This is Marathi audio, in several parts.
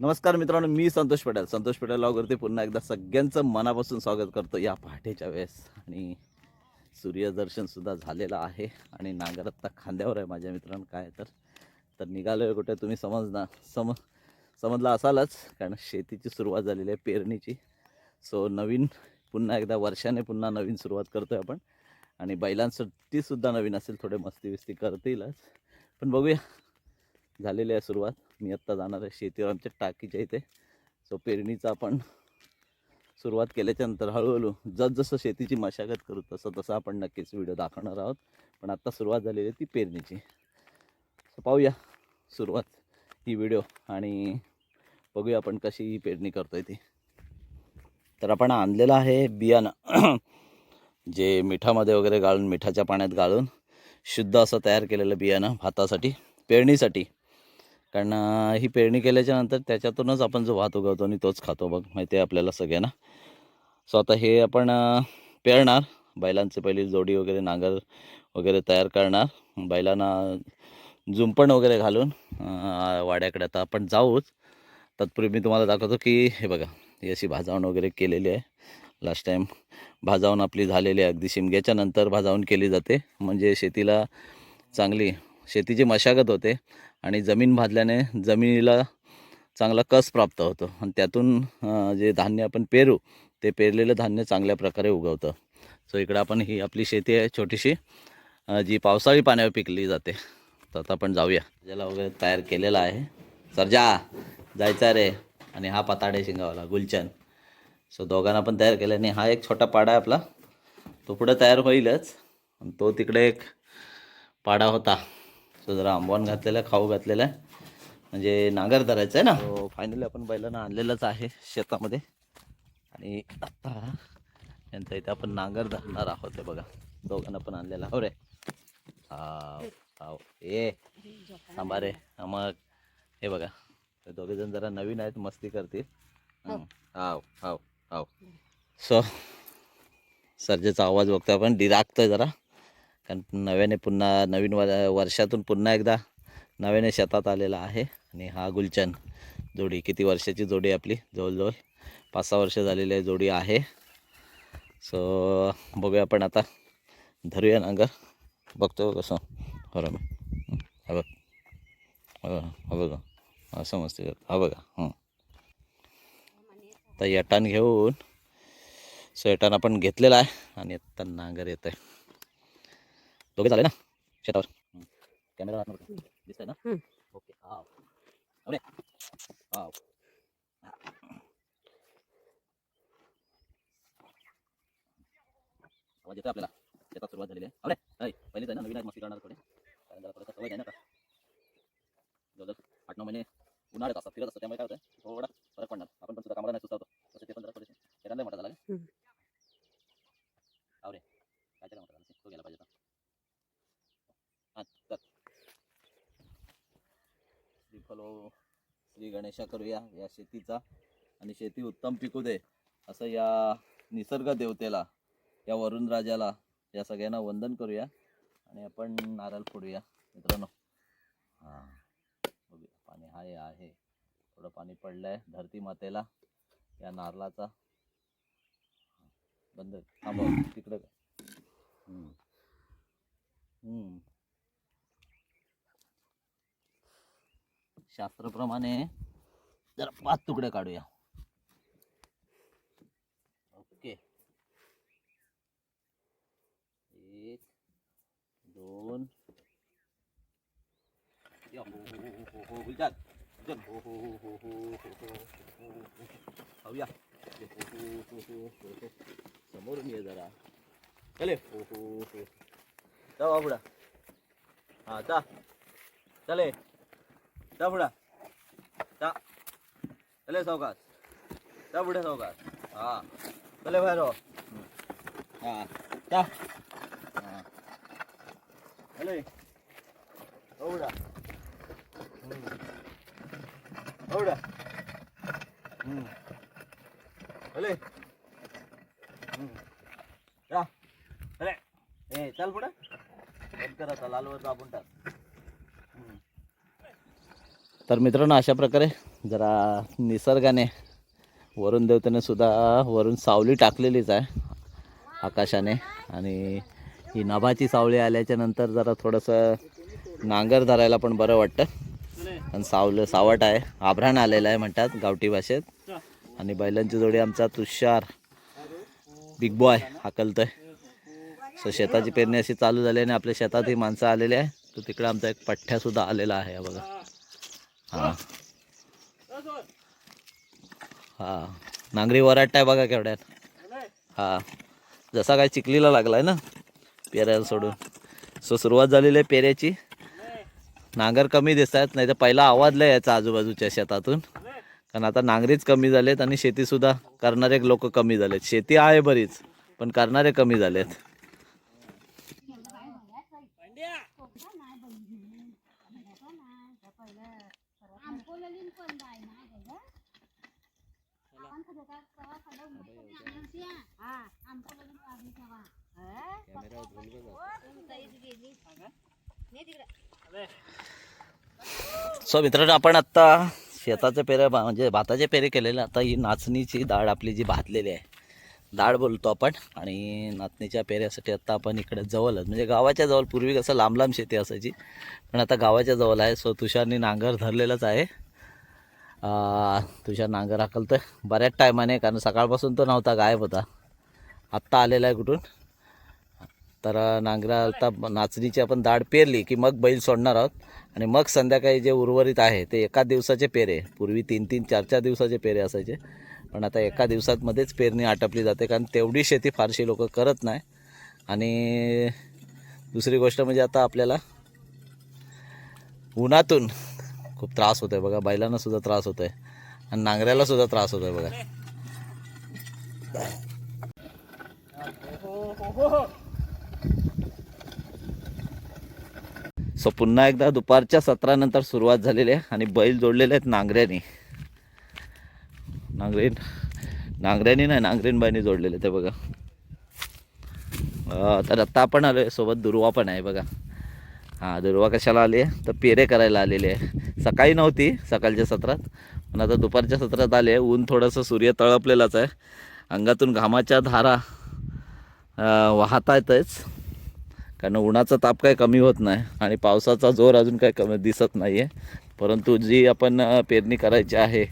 नमस्कार मित्रांनो, मी संतोष पटेल ब्लॉगवरती पुन्हा एकदा सगळ्यांचं मनापासून स्वागत करतो या पहाटेच्या वेळेस. आणि सूर्यदर्शनसुद्धा झालेलं आहे आणि नांगर आत्ता खांद्यावर आहे माझ्या मित्रांनो. काय तर निघालो आहे कुठे तुम्ही समजलं असालच, कारण शेतीची सुरुवात झालेली आहे, पेरणीची. सो पुन्हा एकदा वर्षाने पुन्हा नवीन सुरुवात करतो आहे आपण. आणि बैलांसाठी सुद्धा नवीन असेल, थोडे मस्ती करतीलच, पण बघूया. झालेली आहे सुरुवात. मी आत्ता जाणार आहे शेतीवर आमच्या टाकीच्या इथे. सो पेरणीचं आपण सुरुवात केल्याच्यानंतर हळूहळू जसं शेतीची मशागत करू तसं आपण नक्कीच व्हिडिओ दाखवणार आहोत. पण आत्ता सुरुवात झालेली आहे ती पेरणीची. सो पाहूया सुरुवात ही व्हिडिओ आणि बघूया आपण कशी ही पेरणी करतोय ती. तर आपण आणलेलं आहे बियाणं जे मिठामध्ये वगैरे गाळून, मिठाच्या पाण्यात गाळून शुद्ध असं तयार केलेलं बियाणं भातासाठी, पेरणीसाठी. कारण ही पेरणी केल्याच्यानंतर त्याच्यातूनच आपण जो भात उगवतो आणि तोच खातो, बघ माहिती आहे आपल्याला सगळ्यांना. सो आता हे आपण पेरणार. बैलांची पहिली जोडी वगैरे, नांगर वगैरे तयार करणार, बैलांना जुंपण वगैरे घालून वाड्याकडे आता आपण जाऊच. तत्पूर्वी मी तुम्हाला दाखवतो की हे बघा, ही अशी भाजावण वगैरे केलेली आहे. लास्ट टाईम भाजावण आपली झालेली आहे, अगदी शिमग्याच्या नंतर भाजावण केली जाते, म्हणजे शेतीला चांगली शेतीची मशागत होते आणि जमीन भाजल्याने जमिनीला चांगला कस प्राप्त होतो आणि त्यातून जे धान्य आपण पेरू ते पेरलेलं धान्य चांगल्या प्रकारे उगवतं. सो इकडं आपण ही आपली शेती आहे छोटीशी, जी पावसाळी पाण्यावर पिकली जाते. तर आता आपण जाऊया. ज्याला वगैरे तयार केलेला आहे. सरजा जायचा रे. आणि हा पताडे शिंगावाला गुलचन. सो दोघांना पण तयार केलं. आणि हा एक छोटा पाडा आहे आपला, तो पुढं तयार होईलच. आणि तो तिकडे एक पाडा होता, सो जरा आंबवण घातलेला आहे, खाऊ घातलेला आहे, म्हणजे नांगर धरायचं आहे ना. सो फायनली आपण बैलांना आणलेलंच आहे शेतामध्ये. आणि आता यांचा इथे आपण नांगर धरणार आहोत. हे बघा, दोघांना पण आणलेला. हो रे, हाव ये थांबा रे. मग हे बघा, ते दोघे जण जरा नवीन आहेत, मस्ती करतील. हाव हाव हाव. सो सर्जेचा आवाज बघतो आपण, डिरागतोय जरा, कारण नव्याने पुन्हा नवीन वर्षातून पुन्हा एकदा नव्याने शेतात आलेला आहे. आणि हा गुलचन जोडी, किती वर्षाची जोडी आपली, जवळजवळ 5-6 वर्ष झालेली आहे जोडी आहे. सो बघूया आपण आता, धरूया नांगर. बघतो कसं हो मी. हा बघ, हा बघा असं मस्ती करतो. हा बघा. आता यटान घेऊन, सो यटान आपण घेतलेला आहे आणि आता नांगर येत आहे. दोघे झाले ना शेतावर. कॅमेरा दिसतंय ना. ओके. हाव अरे हाव. आवाज येतोय आपल्याला. शेतात सुरुवात झालेली आहे. अरे पहिलीच आहे ना, नवीन आहे, मस्ती करणार थोडे, कारण जरा थोडंसं सवय आहे ना. आता जवळजवळ 8-9 महिने उन्हाळ्यात असतात, फिरत असतात, त्यामुळे काय होतं थोडा फरक पडणार. आपण पण सुद्धा कामाला नाही सुचवतो, तसं ते पण जरा थोडेसे शेतांना मोठा झाला का. अरे काय त्याला मोठा झाला, तो गेला पाहिजे. हां तर श्री गणेशा करूया या शेतीचा, आणि शेती उत्तम पिकू दे असं या निसर्ग देवतेला, या वरुण राजाला, या सगळ्यांना वंदन करूया. आणि आपण नारळ फोडूया मित्रांनो. हां बघूया, पाणी आहे, थोडं पाणी पडलंय धरती मातेला. या नारळाचा बंद थांबव तिकडं. शास्त्राप्रमाणे जरा 5 तुकडे काढूया. ओके, 1 2 खाऊया. समोरून ये जरा. चले जा बाबुडा. हा जा, चले जा पुढा, जा चले सावकाश, जा पुढे सावकाश. हा चले बाहेर. हा जा. हा चले बाबुडा. बाबुडा चले. जा चले. ए चल पुढे, बंद कर आता, लालवर दाबून टाक. तर मित्रांनो, अशा प्रकारे जरा निसर्गाने वरुण देवतेने सुद्धा वरून सावली टाकलेलीच आहे आकाशाने. आणि ही नभाची सावली आल्याच्या नंतर जरा थोडंसं नांगर धरायला पण बरं वाटतं. आणि सावट आहे, आभ्राण आलेलं आहे म्हणतात गावठी भाषेत. आणि बैलांची जोडी आमचा तुषार बिग बॉय हाकलतोय. सो शेताची पेरणी अशी चालू झाली आणि आपल्या शेतात ही माणसं आलेली आहे. तो तिकडे आमचा एक पठ्ठ्यासुद्धा आलेला आहे बघा. हां हां नांगरी वराटताय बघा केवढ्यात. हां जसा काय चिखलीला लागलाय ना पेरायला सोडून. सो सुरुवात झालेली आहे पेऱ्याची. नांगर कमी दिसत आहेत, नाही तर पहिला आवाज लय यायचा आजूबाजूच्या शेतातून. कारण आता नांगरीच कमी झालेत आणि शेतीसुद्धा करणारे लोक कमी झालेत. शेती आहे बरीच पण करणारे कमी झालेत. सो मित्रांनो आपण आत्ता शेताचे पेरे म्हणजे भाताचे पेरे केलेले. आता ही नाचणीची डाळ आपली जी भाजलेली आहे, डाळ बोलतो आपण. आणि नाचणीच्या पेऱ्यासाठी आता आपण इकडे जवळच म्हणजे गावाच्या जवळ, पूर्वी कसं लांब लांब शेती असायची पण आता गावाच्या जवळ आहे. सो तुषारनी नांगर धरलेलंच आहे. तुषार नांगर हाकलतोय बऱ्याच टायमाने, कारण सकाळपासून तो नव्हता, गायब होता. आत्ता आलेला आहे कुठून. तर नांगरा आता नाचणीची आपण डाळ पेरली की मग बैल सोडणार आहोत. आणि मग संध्याकाळी जे उर्वरित आहे ते एका दिवसाचे पेरे. पूर्वी 3-3, 4-4 दिवसाचे पेरे असायचे, पण आता एका दिवसामध्येच पेरणी आटपली जाते. कारण तेवढी शेती फारशी लोक करत नाही. आणि दुसरी गोष्ट म्हणजे आता आपल्याला उन्हातून खूप त्रास होतो आहे बघा. बैलांना सुद्धा त्रास होतो आहे आणि नांगऱ्याला सुद्धा त्रास होतो आहे बघा. सो पुन्हा एकदा दुपारच्या सत्रानंतर सुरुवात झालेली आहे आणि बैल जोडलेले आहेत नांगऱ्याने. नांगऱ्याने नाही, नांगरीन बाईने जोडलेले ते बघा. तर आत्ता आपण आलो आहे, सोबत दुर्वा पण आहे बघा. हां दुर्वा कशाला आली आहे तर पेरे करायला आलेली आहे. सकाळी नव्हती सकाळच्या सत्रात, पण आता दुपारच्या सत्रात आले आहे. ऊन थोडंसं सूर्य तळपलेलाच आहे, अंगातून घामाच्या धारा वाहता येतच. कारण उन्हाचा ताप काही कमी होत नाही आणि पावसाचा जोर अजून काही कमी दिसत नाही आहे. परंतु जी आपण पेरणी करायची आहे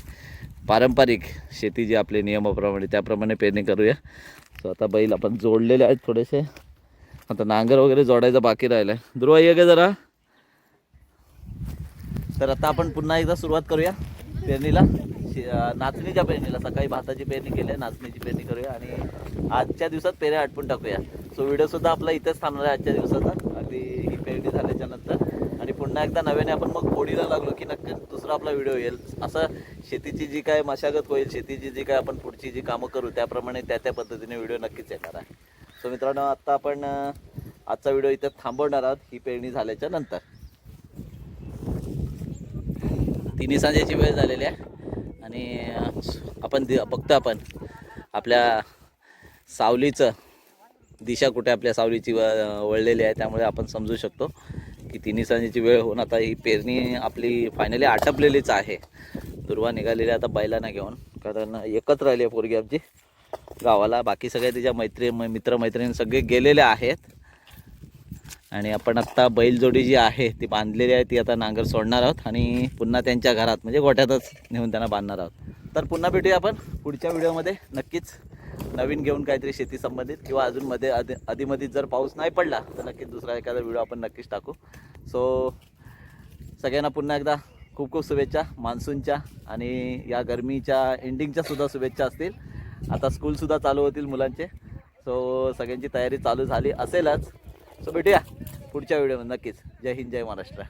पारंपरिक शेती जी आपली नियमाप्रमाणे, त्याप्रमाणे पेरणी करूया. सो आता बैल आपण जोडलेले आहेत थोडेसे. आता नांगर वगैरे जोडायचं बाकी राहिलं आहे. ध्रुव ये गे जरा. तर आता आपण पुन्हा एकदा सुरुवात करूया पेरणीला, नाचणीच्या पेरणीला. सकाळी भाताची पेरणी केली आहे, नाचणीची पेरणी करूया आणि आजच्या दिवसात पेऱ्या आटपून टाकूया. सो व्हिडिओसुद्धा आपला इथेच थांबणार आहे आजच्या दिवसाचा, अगदी ही पेरणी झाल्याच्या नंतर. आणि पुन्हा एकदा नव्याने आपण मग फोडीला लागलो की नक्की दुसरा आपला व्हिडिओ येईल. असं शेतीची जी काय मशागत होईल, शेतीची जी काय आपण पुढची जी कामं करू त्याप्रमाणे त्या पद्धतीने व्हिडिओ नक्कीच येणार आहे. सो मित्रांनो आत्ता आपण आजचा व्हिडिओ इथं थांबवणार आहोत ही पेरणी झाल्याच्या नंतर. 3 सांजेची वेळ झालेली आहे आणि आपण बघतो आपण आपल्या सावलीचं दिशा कुठे आपल्या सावलीची वळलेली आहे. त्यामुळे आपण समजू शकतो की 3 सांजेची वेळ होऊन आता ही पेरणी आपली फायनली आटपलेलीच आहे. दुर्वा निघालेली आता बैलांना घेऊन, कारण एकच राहिली आहे पोरगी आमची गावाला. बाकी सगळे तिच्या मित्रमैत्रिणी सगळे गेलेले आहेत. आणि आपण आत्ता बैलजोडी जी आहे ती बांधलेली आहे, ती आता नांगर सोडणार आहोत आणि पुन्हा त्यांच्या घरात म्हणजे गोठ्यातच नेऊन त्यांना बांधणार आहोत. तर पुन्हा भेटूया आपण पुढच्या व्हिडिओमध्ये नक्कीच नवीन घेऊन काहीतरी शेती संबंधित, किंवा अजून मध्ये आधीमध्ये जर पाऊस नाही पडला तर नक्कीच दुसरा एखादा व्हिडिओ आपण नक्कीच टाकू. सो सगळ्यांना पुन्हा एकदा खूप खूप शुभेच्छा मान्सूनच्या आणि या गरमीच्या एंडिंगच्या सुद्धा शुभेच्छा असतील. आता स्कूलसुद्धा चालू होतील मुलांचे. सो सगळ्यांची तयारी चालू झाली असेलच. सो भेटूया पुढच्या व्हिडिओमध्ये नक्कीच. जय हिंद, जय महाराष्ट्र.